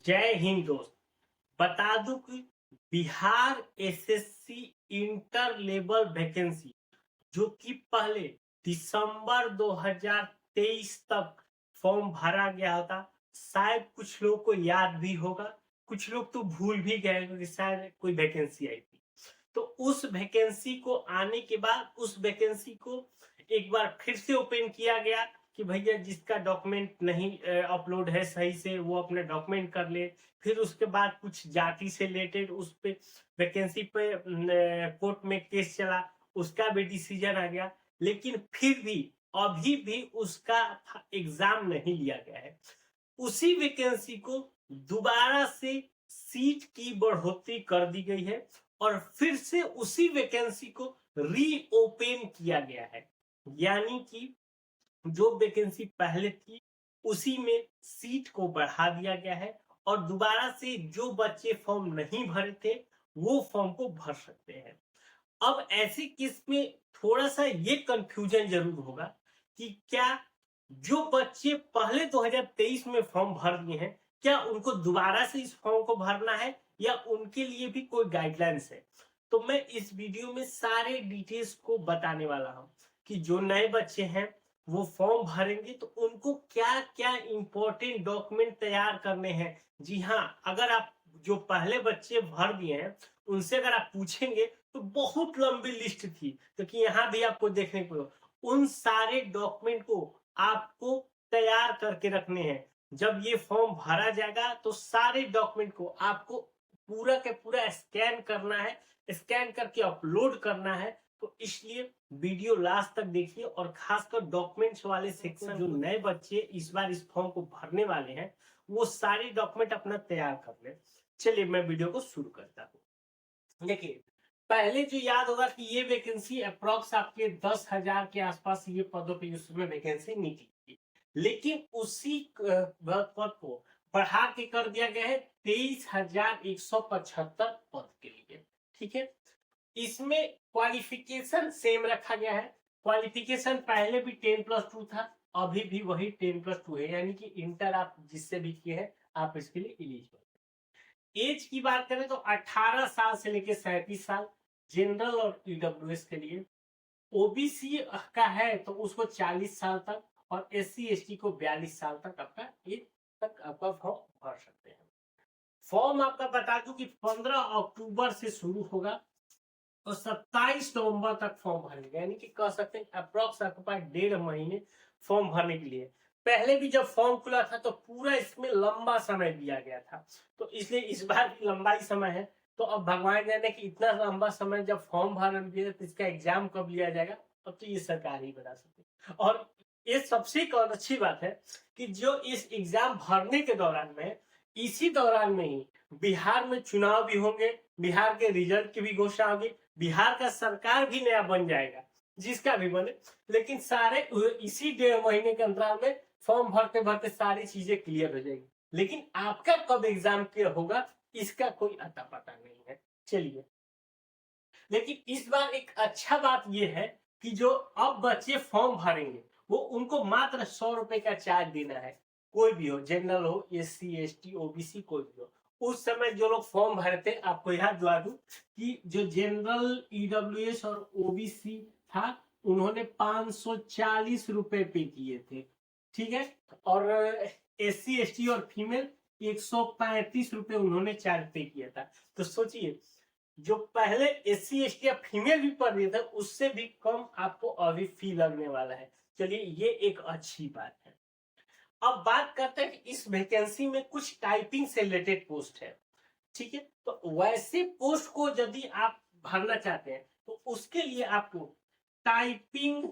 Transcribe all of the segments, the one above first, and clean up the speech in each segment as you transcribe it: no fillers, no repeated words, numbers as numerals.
जय हिंद दोस्त। बता दूं कि Bihar SSC inter level vacancy जो कि पहले दिसंबर 2023 तक फॉर्म भरा गया था। शायद कुछ लोग को याद भी होगा, कुछ लोग तो भूल भी गए कि शायद कोई वैकेंसी आई थी। तो उस वैकेंसी को आने के बाद उस वैकेंसी को एक बार फिर से ओपन किया गया कि भैया जिसका डॉक्यूमेंट नहीं अपलोड है सही से वो अपने डॉक्यूमेंट कर ले। फिर उसके बाद कुछ जाति से रिलेटेड उस पे वैकेंसी पे कोर्ट में केस चला, उसका भी डिसीजन आ गया। लेकिन फिर भी अभी भी उसका एग्जाम नहीं लिया गया है। उसी वैकेंसी को दोबारा से सीट की बढ़ोतरी कर दी गई है और फिर से उसी वैकेंसी को रीओपन किया गया है। यानी कि जो वैकेंसी पहले थी उसी में सीट को बढ़ा दिया गया है और दोबारा से जो बच्चे फॉर्म नहीं भरे थे वो फॉर्म को भर सकते हैं। अब ऐसे केस में थोड़ा सा ये कंफ्यूजन जरूर होगा कि क्या जो बच्चे पहले 2023 में फॉर्म भर दिए हैं क्या उनको दोबारा से इस फॉर्म को भरना है या उनके लिए भी कोई गाइडलाइंस है। तो मैं इस वीडियो में सारे डिटेल्स को बताने वाला हूं कि जो नए बच्चे हैं वो फॉर्म भरेंगे तो उनको क्या क्या इंपॉर्टेंट डॉक्यूमेंट तैयार करने हैं। जी हाँ, अगर आप जो पहले बच्चे भर दिए हैं उनसे अगर आप पूछेंगे तो बहुत लंबी लिस्ट थी, क्योंकि यहाँ भी आपको देखने को उन सारे डॉक्यूमेंट को आपको तैयार करके रखने हैं। जब ये फॉर्म भरा जाएगा तो सारे डॉक्यूमेंट को आपको पूरा के पूरा स्कैन करना है, स्कैन करके अपलोड करना है। तो इसलिए वीडियो लास्ट तक देखिए और खासकर डॉक्यूमेंट्स वाले सेक्शन जो नए बच्चे इस बार इस फॉर्म को भरने वाले हैं वो सारे डॉक्यूमेंट अपना तैयार कर ले। चलिए मैं वीडियो को शुरू करता हूँ। देखिए, पहले जो याद होगा कि ये वैकेंसी अप्रॉक्स आपके 10,000 के आसपास ये पदों पे उसमें वैकेंसी निकली थी। लेकिन उसी पद को बढ़ा के कर दिया गया है 23,175 पद के लिए। ठीक है, इसमें क्वालिफिकेशन सेम रखा गया है। क्वालिफिकेशन पहले भी 10+2 था, अभी भी वही 10+2 है, यानी कि इंटर आप जिससे भी किए हैं आप इसके लिए एलिजिबल। एज की बात करें तो 18 साल से लेकर 37 साल जनरल और ईडब्ल्यूएस के लिए। ओबीसी का है तो उसको 40 साल तक और एससी एसटी को 42 साल तक आपका एज तक आपका फॉर्म भर सकते हैं। फॉर्म आपका बता दूं कि 15 अक्टूबर से शुरू होगा और 27 नवंबर तक फॉर्म भरेगा, यानी कि कह सकते हैं अप्रोक्स आपके पास 1.5 महीने फॉर्म भरने के लिए। पहले भी जब फॉर्म खुला था तो पूरा इसमें लंबा समय दिया गया था, तो इसलिए इस बार भी लंबा ही समय है। तो अब भगवान जाने कि इतना लंबा समय जब फॉर्म भरने दिया तो इसका एग्जाम कब लिया जाएगा, अब तो ये सरकार ही बता सकती है। और ये सबसे एक और अच्छी बात है कि जो इस एग्जाम भरने के दौरान में इसी दौरान में ही बिहार में चुनाव भी होंगे, बिहार के रिजल्ट की भी घोषणा होगी, बिहार का सरकार भी नया बन जाएगा, जिसका भी बने। लेकिन सारे इसी 1.5 महीने के अंतराल में फॉर्म भरते भरते सारी चीजें क्लियर हो जाएगी। लेकिन आपका कब एग्जाम क्लियर होगा इसका कोई अता पता नहीं है। चलिए, लेकिन इस बार एक अच्छा बात यह है कि जो अब बच्चे फॉर्म भरेंगे वो उनको मात्र 100 रुपए का चार्ज देना है। कोई भी हो, जनरल हो, एससी एसटी ओबीसी कोई भी हो। उस समय जो लोग फॉर्म भरते आपको याद दिला दूं कि जो जनरल ईडब्ल्यूएस और ओबीसी था उन्होंने 540 रुपए पे किए थे। ठीक है, और एससी एसटी और फीमेल 135 रुपए उन्होंने चार्ज पे किया था। तो सोचिए, जो पहले एससी एसटी या फीमेल भी पढ़ रहे थे उससे भी कम आपको अभी फी लगने वाला है। चलिए, ये एक अच्छी बात है। अब बात करते हैं कि इस वैकेंसी में कुछ टाइपिंग से रिलेटेड पोस्ट है। ठीक है, तो वैसे पोस्ट को यदि आप भरना चाहते हैं तो उसके लिए आपको टाइपिंग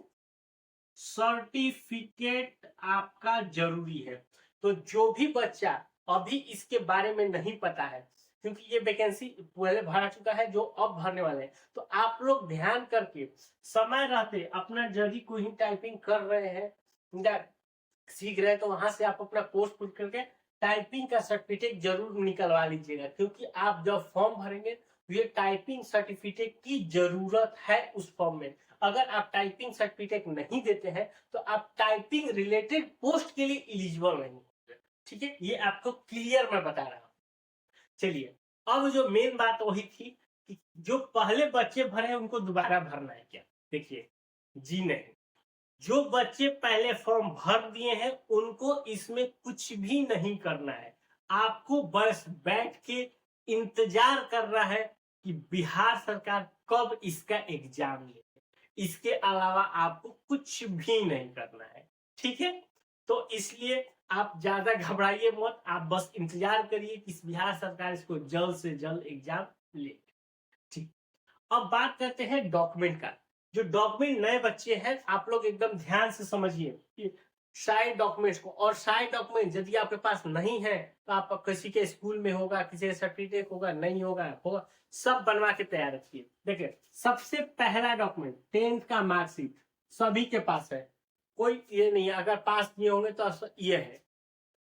सर्टिफिकेट आपका जरूरी है। तो जो भी बच्चा अभी इसके बारे में नहीं पता है, क्योंकि ये वैकेंसी पहले भरा चुका है, जो अब भरने वाले हैं, तो आप लोग ध्यान करके समय रहते अपना यदि कोई टाइपिंग कर रहे हैं या सीख रहे हैं तो वहां से आप अपना कोर्स पूरा करके टाइपिंग का सर्टिफिकेट जरूर निकलवा लीजिएगा, क्योंकि आप जब फॉर्म भरेंगे तो ये टाइपिंग सर्टिफिकेट की जरूरत है उस फॉर्म में। अगर आप टाइपिंग सर्टिफिकेट नहीं देते हैं तो आप टाइपिंग रिलेटेड पोस्ट के लिए एलिजिबल नहीं होंगे। ठीक है, ये आपको क्लियर मैं बता रहा हूं। चलिए, अब जो मेन बात वही थी कि जो पहले बच्चे भरे हैं उनको दोबारा भरना है क्या? देखिए, जी नहीं। जो बच्चे पहले फॉर्म भर दिए हैं उनको इसमें कुछ भी नहीं करना है। आपको बस बैठ के इंतजार करना है कि बिहार सरकार कब इसका एग्जाम ले। इसके अलावा आपको कुछ भी नहीं करना है, ठीक है? तो इसलिए आप ज्यादा घबराइए मत, आप बस इंतजार करिए कि बिहार सरकार इसको जल्द से जल्द एग्जाम ले। ठीक, अब बात करते हैं डॉक्यूमेंट का। जो डॉक्यूमेंट नए बच्चे हैं आप लोग एकदम ध्यान से समझिए कि सारे डॉक्यूमेंट्स को, और सारे डॉक्यूमेंट यदि आपके पास नहीं है तो आप किसी के स्कूल में होगा, किसी का सर्टिफिकेट होगा, नहीं होगा, सब बनवा के तैयार रखिए। देखिए, सबसे पहला डॉक्यूमेंट 10th का मार्कशीट सभी के पास है, कोई ये नहीं है, अगर पास किए होंगे तो ये है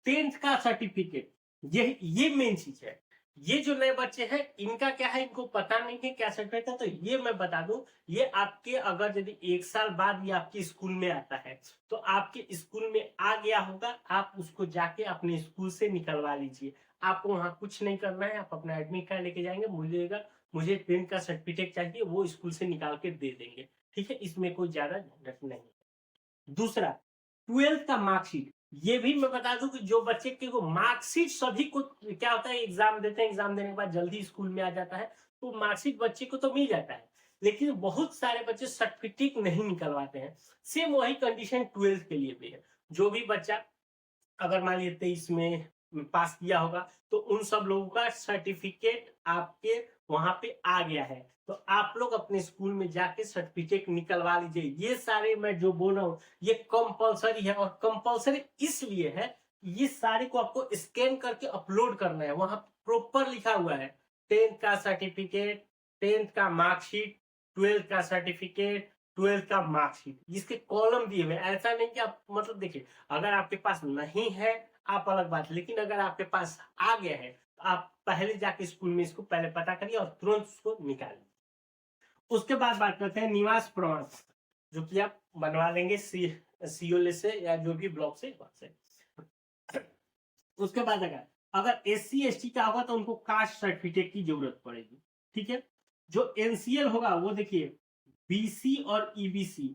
10th का सर्टिफिकेट। ये मेन चीज है। ये जो नए बच्चे हैं इनका क्या है, इनको पता नहीं है क्या सर्टिफिकेट है, तो ये मैं बता दूं, ये आपके अगर यदि 1 साल बाद ये आपके स्कूल में आता है तो आपके स्कूल में आ गया होगा, आप उसको जाके अपने स्कूल से निकलवा लीजिए। आपको वहां कुछ नहीं करना है, आप अपना एडमिट कार्ड लेके जाएंगे, मुझे 10th का सर्टिफिकेट चाहिए, वो स्कूल से निकाल के दे देंगे, ठीक है? इसमें कोई ज्यादा झंझट नहीं है। दूसरा, 12th का मार्कशीट, ये भी मैं बता दूं कि जो बच्चे के को मार्कशीट सभी को क्या होता है, एग्जाम देते हैं, एग्जाम देने के बाद जल्दी स्कूल में आ जाता है, तो मार्कशीट बच्चे को तो मिल जाता है, लेकिन बहुत सारे बच्चे सर्टिफिकेट नहीं निकलवाते हैं। सेम वही कंडीशन 12th के लिए भी है। जो भी बच्चा अगर मान लीजिए 23 में पास किया होगा तो उन सब लोगों का सर्टिफिकेट आपके वहां पे आ गया है, तो आप लोग अपने स्कूल में जाके सर्टिफिकेट निकलवा लीजिए। ये सारे मैं जो बोल रहा हूँ ये कंपलसरी है, और कंपलसरी इसलिए है ये सारे को आपको स्कैन करके अपलोड करना है, वहां प्रॉपर लिखा हुआ है 10th का सर्टिफिकेट, 10th का मार्कशीट, 12th का सर्टिफिकेट, 12th का मार्कशीट, जिसके कॉलम दिए हुए। ऐसा नहीं कि आप मतलब देखिए, अगर आपके पास नहीं है आप अलग बात, लेकिन अगर आपके पास आ गया है तो आप पहले जाके स्कूल में इसको पहले पता करिए और तुरंत उसको निकालिए। उसके बाद बात करते हैं निवास प्रमाण पत्र, जो कि आप बनवा लेंगे सीओले से या जो भी ब्लॉक से उसके बाद अगर SC ST का होगा तो उनको कास्ट सर्टिफिकेट की जरूरत पड़ेगी, ठीक है? जो NCL होगा वो देखिए BC और EBC,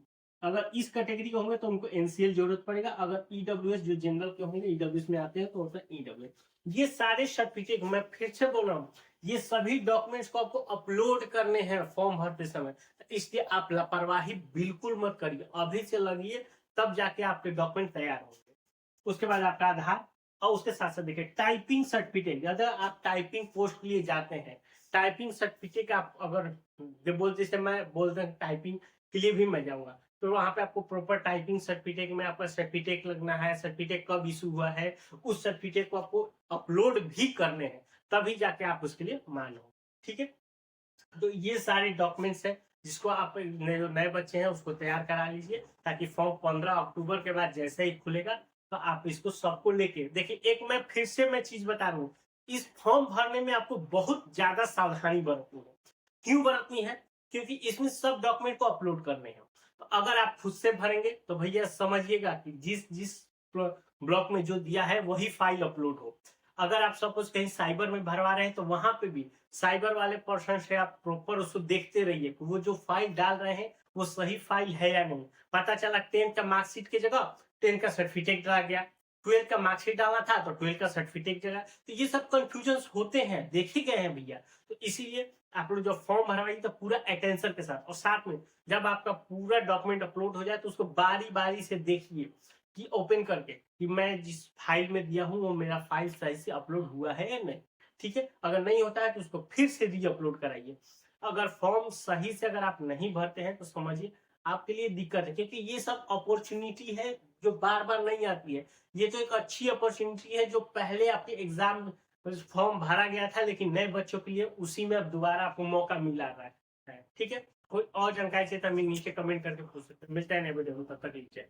अगर इस कैटेगरी के होंगे तो उनको NCL जरूरत पड़ेगा, अगर EWS जो जनरल के होंगे EWS में आते हैं तो होता है EWS। ये सारे सर्टिफिकेट मैं फिर से बोल रहा हूँ, ये सभी डॉक्यूमेंट्स को आपको अपलोड करने हैं फॉर्म भरते समय, इसलिए आप लापरवाही बिल्कुल मत करिए, अभी से लगिए, तब जाके आपके डॉक्यूमेंट तैयार होंगे। उसके बाद आपका आधार, और उसके साथ साथ देखिए टाइपिंग सर्टिफिकेट, अगर आप टाइपिंग पोस्ट के लिए जाते हैं, टाइपिंग सर्टिफिकेट आप अगर बोलते से मैं बोलते हैं टाइपिंग के लिए भी मैं जाऊंगा, तो वहां पे आपको प्रॉपर टाइपिंग सर्टिफिकेट में आपका सर्टिफिकेट लगना है, सर्टिफिकेट कब इशू हुआ है, उस सर्टिफिकेट को आपको अपलोड भी करने हैं, तभी जाके आप उसके लिए मानो, ठीक है? तो ये सारे डॉक्यूमेंट्स है जिसको आप जो नए बच्चे हैं उसको तैयार करा लीजिए, ताकि फॉर्म 15 अक्टूबर के बाद जैसे ही खुलेगा तो आप इसको सबको लेके देखिए। एक मैं फिर से मैं चीज बता रहा हूँ, इस फॉर्म भरने में आपको बहुत ज्यादा सावधानी बरतनी है। क्यों बरतनी है? क्योंकि इसमें सब डॉक्यूमेंट को अपलोड करने हैं, तो अगर आप खुद से भरेंगे तो भैया समझिएगा कि जिस जिस ब्लॉक में जो दिया है वही फाइल अपलोड हो। अगर आप सपोज कहीं साइबर में भरवा रहे हैं तो वहां पे भी साइबर वाले पर्सन से आप प्रॉपर उसको देखते रहिए कि वो जो फाइल डाल रहे हैं वो सही फाइल है या नहीं। पता चला 10th का मार्कशीट की जगह 10th का सर्टिफिकेट डाला गया, 12th का मार्कशीट डाला था तो 12th का सर्टिफिकेट डाला, तो ये सब कंफ्यूजन होते हैं, देखे गए हैं भैया। तो इसीलिए आप लोग जो फॉर्म भरवाइए तो पूरा अटेंशन के साथ, और साथ में जब आपका पूरा डॉक्यूमेंट अपलोड हो जाए तो उसको बारी बारी से देखिए कि ओपन करके कि मैं जिस फाइल में दिया हूँ वो मेरा फाइल सही से अपलोड हुआ है या नहीं, ठीक है? अगर नहीं होता है तो उसको फिर से री अपलोड कराइए। अगर फॉर्म सही से अगर आप नहीं भरते हैं तो समझिए आपके लिए दिक्कत है, क्योंकि ये सब अपॉर्चुनिटी है जो बार बार नहीं आती है। ये तो एक अच्छी अपॉर्चुनिटी है जो पहले आपके एग्जाम फॉर्म भरा गया था, लेकिन नए बच्चों के लिए उसी में अब दोबारा आपको मौका मिला रहा है, ठीक है? कोई और जानकारी चाहिए तो नीचे कमेंट करके पूछ सकते हैं। मिलता है नए वीडियो में, तब तक नीचे।